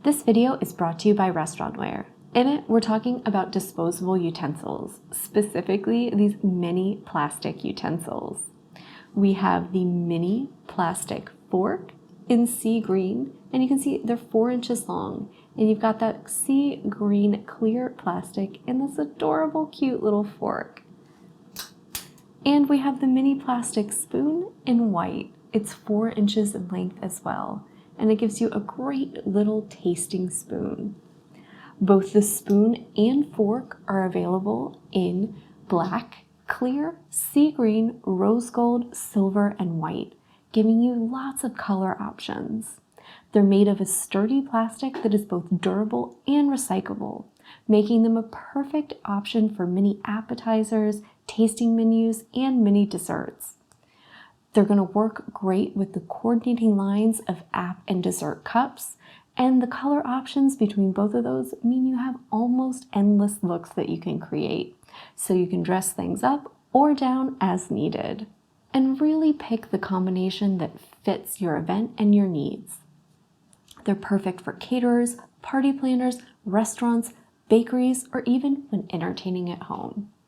This video is brought to you by Restaurantware. In it, we're talking about disposable utensils, specifically these mini plastic utensils. We have the mini plastic fork in sea green, and you can see they're 4 inches long, and you've got that sea green clear plastic in this adorable, cute little fork. And we have the mini plastic spoon in white. It's 4 inches in length as well, and it gives you a great little tasting spoon. Both the spoon and fork are available in black, clear, sea green, rose gold, silver, and white, giving you lots of color options. They're made of a sturdy plastic that is both durable and recyclable, making them a perfect option for mini appetizers, tasting menus, and mini desserts. They're going to work great with the coordinating lines of app and dessert cups, and the color options between both of those mean you have almost endless looks that you can create, so you can dress things up or down as needed. And really pick the combination that fits your event and your needs. They're perfect for caterers, party planners, restaurants, bakeries, or even when entertaining at home.